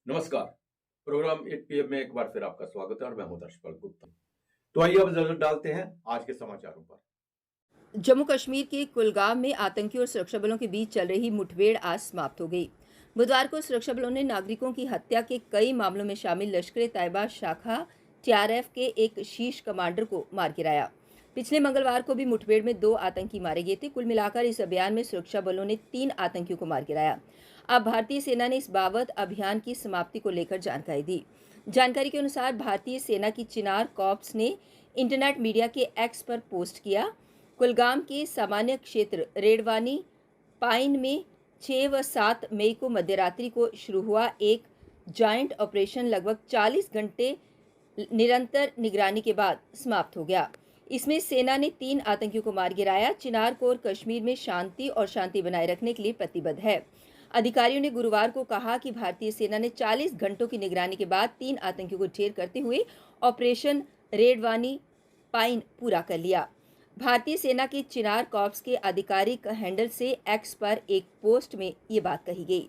नमस्कार। Programme 8 PM में एक बार फिर आपका स्वागत है और मैं हूं दर्शपाल गुप्ता। तो आइए अब नजर डालते हैं आज के समाचारों पर। जम्मू कश्मीर के कुलगाम में आतंकियों और सुरक्षा बलों के बीच चल रही मुठभेड़ आज समाप्त हो गई। बुधवार को सुरक्षा बलों ने नागरिकों की हत्या के कई मामलों में शामिल लश्कर-ए-तैयबा शाखा टीआरएफ के एक शीर्ष कमांडर को मार गिराया। पिछले मंगलवार को भी मुठभेड़ में 2 आतंकी मारे गए थे। कुल मिलाकर इस अभियान में सुरक्षा बलों ने 3 आतंकियों को मार गिराया। अब भारतीय सेना ने इस बाबत अभियान की समाप्ति को लेकर जानकारी दी। जानकारी के अनुसार भारतीय सेना की चिनार कॉर्प्स ने इंटरनेट मीडिया के एक्स पर पोस्ट किया। कुलगाम के सामान्य क्षेत्र रेडवानी पाइन में 6 व 7 मई को मध्यरात्रि को शुरू हुआ एक जॉइंट ऑपरेशन लगभग 40 घंटे निरंतर निगरानी के बाद समाप्त हो गया। इसमें सेना ने 3 आतंकियों को मार गिराया। चिनार कोर कश्मीर में शांति बनाए रखने के लिए प्रतिबद्ध है। अधिकारियों ने गुरुवार को कहा कि भारतीय सेना ने 40 घंटों की निगरानी के बाद 3 आतंकियों को ढेर करते हुए ऑपरेशन रेडवानी पाइन पूरा कर लिया। भारतीय सेना के चिनार कॉर्प्स के आधिकारिक हैंडल से एक्स पर एक पोस्ट में ये बात कही गई।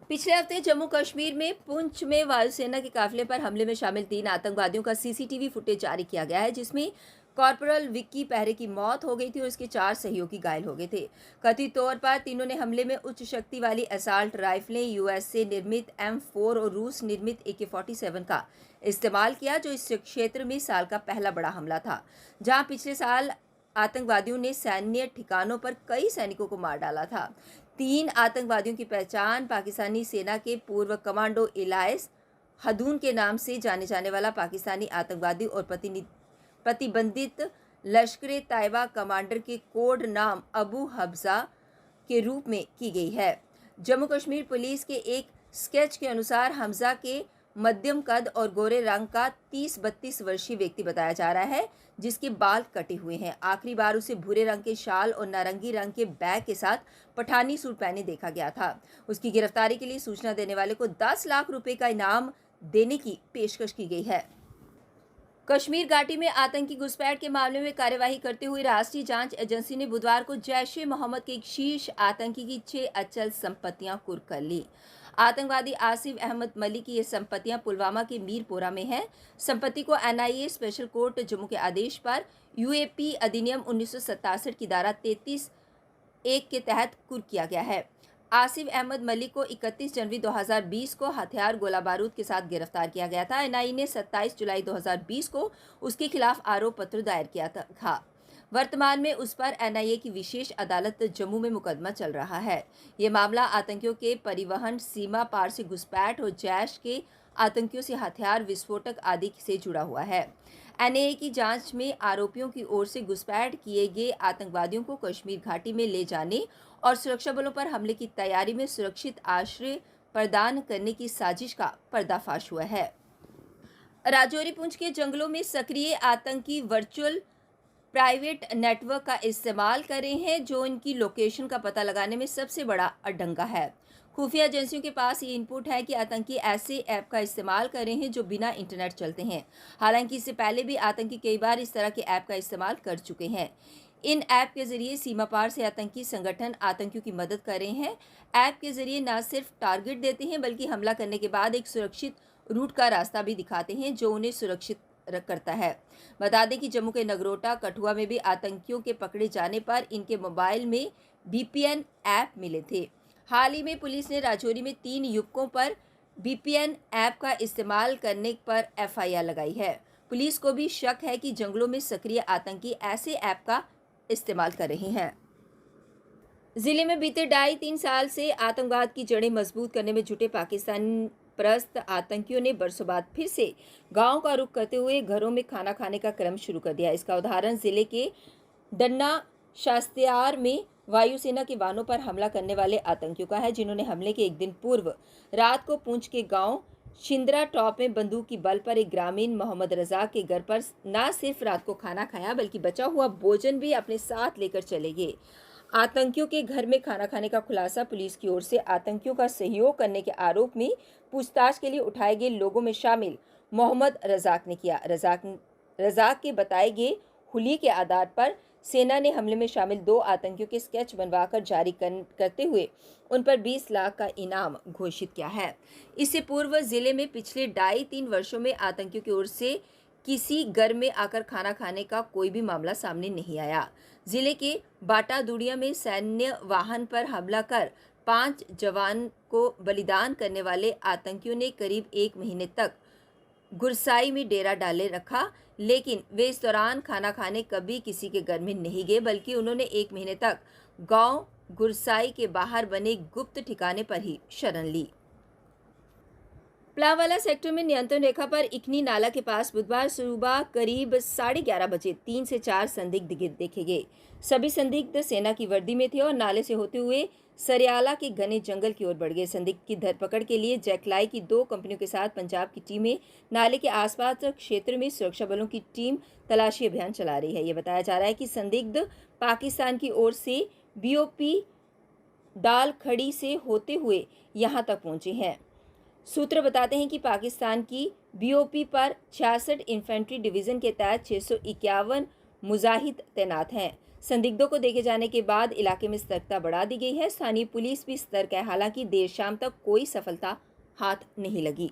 पिछले हफ्ते जम्मू कश्मीर में पुंछ में वायुसेना के काफिले पर हमले में शामिल 3 आतंकवादियों का सीसीटीवी फुटेज जारी किया गया है, जिसमें कॉर्पोरल विक्की पहरे की मौत हो गई थी और उसके 4 सहयोगी घायल हो गए थे। कथित तौर पर तीनों ने हमले में उच्च शक्ति वाली असॉल्ट राइफलें, यूएसए निर्मित M4 और रूस निर्मित AK-47 का इस्तेमाल किया, जो इस क्षेत्र में साल का पहला बड़ा हमला था, जहां पिछले साल आतंकवादियों ने सैन्य ठिकानों पर कई सैनिकों को मार डाला था। 3 आतंकवादियों की पहचान पाकिस्तानी सेना के पूर्व कमांडो इलायस हदून के नाम से जाने जाने वाला पाकिस्तानी आतंकवादी और प्रतिबंधित लश्कर-ए-तैयबा कमांडर के कोड नाम अबू हब्जा के रूप में की गई है। जम्मू कश्मीर पुलिस के एक स्केच के अनुसार हमजा के मध्यम कद और गोरे रंग का 30-32 वर्षीय व्यक्ति बताया जा रहा है, जिसके बाल कटे हुए हैं। आखिरी बार उसे भूरे रंग के शाल और नारंगी रंग के बैग के साथ पठानी सूट पहने देखा गया था। उसकी गिरफ्तारी के लिए सूचना देने वाले को 10 लाख रुपए का इनाम देने की पेशकश की गई है। कश्मीर घाटी में आतंकी घुसपैठ के मामले में कार्यवाही करते हुए राष्ट्रीय जांच एजेंसी ने बुधवार को जैश-ए-मोहम्मद के एक शीर्ष आतंकी की 6 अचल संपत्तियां कुर्क कर ली। आतंकवादी आसिफ अहमद मलिक की ये संपत्तियां पुलवामा के मीरपोरा में हैं। संपत्ति को NIA स्पेशल कोर्ट जम्मू के आदेश पर UAP अधिनियम 1967 की धारा 33(1) के तहत कुर्क किया गया है। आसिफ अहमद मलिक को 31 जनवरी 2020 को हथियार गोला बारूद के साथ गिरफ्तार किया गया था। NIA ने 27 जुलाई 2020 को उसके खिलाफ आरोप पत्र दायर किया था। वर्तमान में उस पर NIA की विशेष अदालत जम्मू में मुकदमा चल रहा है। ये मामला आतंकियों के परिवहन, सीमा पार से घुसपैठ और जैश के आतंकियों से हथियार, विस्फोटक आदि से जुड़ा हुआ है। NIA की जांच में आरोपियों की ओर से घुसपैठ किए गए आतंकवादियों को कश्मीर घाटी में ले जाने और सुरक्षा बलों पर हमले की तैयारी में सुरक्षित आश्रय प्रदान करने की साजिश का पर्दाफाश हुआ है। राजौरी पुंछ के जंगलों में सक्रिय आतंकी वर्चुअल प्राइवेट नेटवर्क का इस्तेमाल कर रहे हैं, जो इनकी लोकेशन का पता लगाने में सबसे बड़ा अड्डंगा है। खुफिया एजेंसियों के पास ये इनपुट है कि आतंकी ऐसे ऐप का इस्तेमाल कर रहे हैं जो बिना इंटरनेट चलते हैं। हालांकि इससे पहले भी आतंकी कई बार इस तरह के ऐप का इस्तेमाल कर चुके हैं। इन ऐप के जरिए सीमा पार से आतंकी संगठन आतंकियों की मदद कर रहे हैं। ऐप के जरिए न सिर्फ टारगेट देते हैं, बल्कि हमला करने के बाद एक सुरक्षित रूट का रास्ता भी दिखाते हैं, जो उन्हें सुरक्षित करता है। बता दें कि जम्मू के नगरोटा, कठुआ में भी आतंकियों के पकड़े जाने पर इनके मोबाइल में VPN ऐप मिले थे। हाल ही में पुलिस ने राजौरी में 3 युवकों पर VPN ऐप का इस्तेमाल करने पर FIR लगाई है। पुलिस को भी शक है कि जंगलों में सक्रिय आतंकी ऐसे ऐप का इस्तेमाल कर रहे हैं। जिले में बीते 2.5-3 साल से आतंकवाद की जड़ें मजबूत करने में जुटे पाकिस्तान परस्त आतंकियों ने बरसों बाद फिर से गांव का रुख करते हुए घरों में खाना खाने का क्रम शुरू कर दिया। इसका उदाहरण जिले के डन्ना शास्त्यार में वायुसेना के वाहनों पर हमला करने वाले आतंकियों का है, जिन्होंने हमले के एक दिन पूर्व रात को पुंछ के गांव शिंदरा टॉप में बंदूक की बल पर एक ग्रामीण मोहम्मद रजाक के घर पर न सिर्फ रात को खाना खाया, बल्कि बचा हुआ भोजन भी अपने साथ लेकर चले गए। आतंकियों के घर में खाना खाने का खुलासा पुलिस की ओर से आतंकियों का सहयोग करने के आरोप में पूछताछ के लिए उठाए गए लोगों में शामिल मोहम्मद रजाक ने किया। रजाक के बताए गए हुलिये के आधार पर सेना ने हमले में शामिल 2 आतंकियों के स्केच बनवाकर जारी करते हुए उन पर 20 लाख का इनाम घोषित किया है। इससे पूर्व जिले में पिछले 2.5-3 वर्षों में आतंकियों की ओर से किसी घर में आकर खाना खाने का कोई भी मामला सामने नहीं आया। जिले के बाटादुड़िया में सैन्य वाहन पर हमला कर 5 जवान को बलिदान करने वाले आतंकियों ने करीब 1 महीने तक गुरसाई में डेरा डाले रखा, लेकिन वे इस दौरान खाना खाने कभी किसी के घर में नहीं गए, बल्कि उन्होंने 1 महीने तक गांव गुरसाई के बाहर बने गुप्त ठिकाने पर ही शरण ली। प्लावाला सेक्टर में नियंत्रण रेखा पर इकनी नाला के पास बुधवार सुबह करीब 11:30 बजे 3 से 4 संदिग्ध देखे गए। सभी संदिग्ध सेना की वर्दी में थे और नाले से होते हुए सरियाला के घने जंगल की ओर बढ़ गए। संदिग्ध की धरपकड़ के लिए जैकलाई की 2 कंपनियों के साथ पंजाब की टीमें नाले के आसपास क्षेत्र में सुरक्षा बलों की टीम तलाशी अभियान चला रही है। ये बताया जा रहा है कि संदिग्ध पाकिस्तान की ओर से BOP डाल खड़ी से होते हुए यहां तक पहुंचे हैं। सूत्र बताते हैं कि पाकिस्तान की BOP पर 66 इन्फेंट्री डिवीजन के तहत 651 मुजाहिद तैनात हैं। संदिग्धों को देखे जाने के बाद इलाके में सतर्कता बढ़ा दी गई है। स्थानीय पुलिस भी सतर्क है, हालांकि देर शाम तक कोई सफलता हाथ नहीं लगी।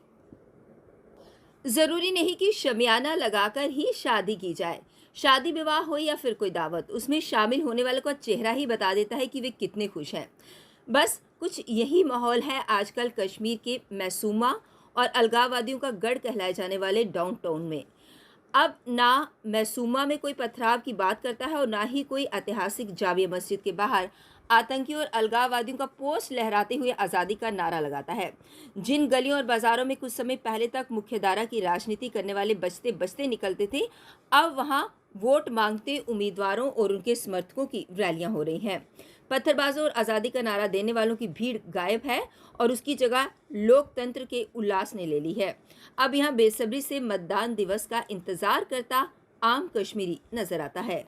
जरूरी नहीं कि शमियाना लगाकर ही शादी की जाए। शादी विवाह हो या फिर कोई दावत, उसमें शामिल होने वाले का चेहरा ही बता देता है कि वे कितने खुश हैं। बस कुछ यही माहौल है आजकल कश्मीर के मैसूमा और अलगाववादियों का गढ़ कहलाए जाने वाले डाउनटाउन में। अब ना मैसूमा में कोई पथराव की बात करता है और ना ही कोई ऐतिहासिक जामिया मस्जिद के बाहर आतंकी और अलगाववादियों का पोस्ट लहराते हुए आज़ादी का नारा लगाता है। जिन गलियों और बाजारों में कुछ समय पहले तक मुख्यधारा की राजनीति करने वाले बचते बचते निकलते थे, अब वहां वोट मांगते उम्मीदवारों और उनके समर्थकों की रैलियां हो रही हैं। पत्थरबाजों और आज़ादी का नारा देने वालों की भीड़ गायब है और उसकी जगह लोकतंत्र के उल्लास ने ले ली है। अब यहाँ बेसब्री से मतदान दिवस का इंतजार करता आम कश्मीरी नजर आता है।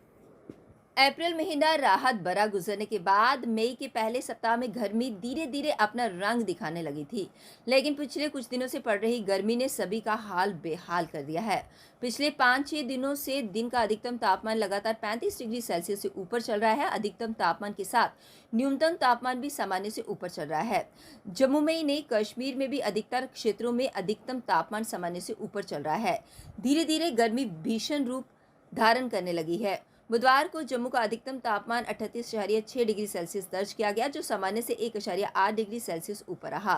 अप्रैल महीना राहत भरा गुजरने के बाद मई के पहले सप्ताह में गर्मी धीरे धीरे अपना रंग दिखाने लगी थी, लेकिन पिछले कुछ दिनों से पड़ रही गर्मी ने सभी का हाल बेहाल कर दिया है। पिछले 5-6 दिनों से दिन का अधिकतम तापमान लगातार 35 डिग्री सेल्सियस से ऊपर चल रहा है। अधिकतम तापमान के साथ न्यूनतम तापमान भी सामान्य से ऊपर चल रहा है। जम्मू में ही नहीं, कश्मीर में भी अधिकतर क्षेत्रों में अधिकतम तापमान सामान्य से ऊपर चल रहा है। धीरे धीरे गर्मी भीषण रूप धारण करने लगी है। बुधवार को जम्मू का अधिकतम तापमान 38.6 डिग्री सेल्सियस दर्ज किया गया, जो सामान्य से 1.8 डिग्री सेल्सियस ऊपर रहा।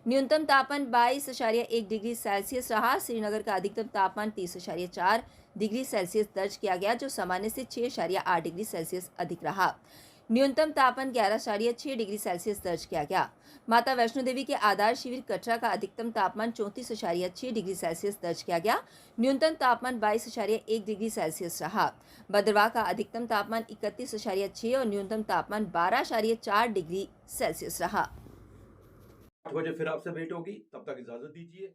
न्यूनतम तापमान 22.1 डिग्री सेल्सियस रहा। श्रीनगर का अधिकतम तापमान 30.4 डिग्री सेल्सियस दर्ज किया गया, जो सामान्य से 6.8 डिग्री सेल्सियस अधिक रहा। न्यूनतम तापमान 11.6 डिग्री सेल्सियस दर्ज किया गया। माता वैष्णो देवी के आधार शिविर कटरा का अधिकतम तापमान 34.6 डिग्री सेल्सियस दर्ज किया गया। न्यूनतम तापमान 22.1 डिग्री सेल्सियस रहा। भद्रवाह का अधिकतम तापमान 31.6 और न्यूनतम तापमान 12.4 डिग्री सेल्सियस रहा। 8 बजे फिर आपसे भेंट होगी, तब तक इजाजत दीजिए।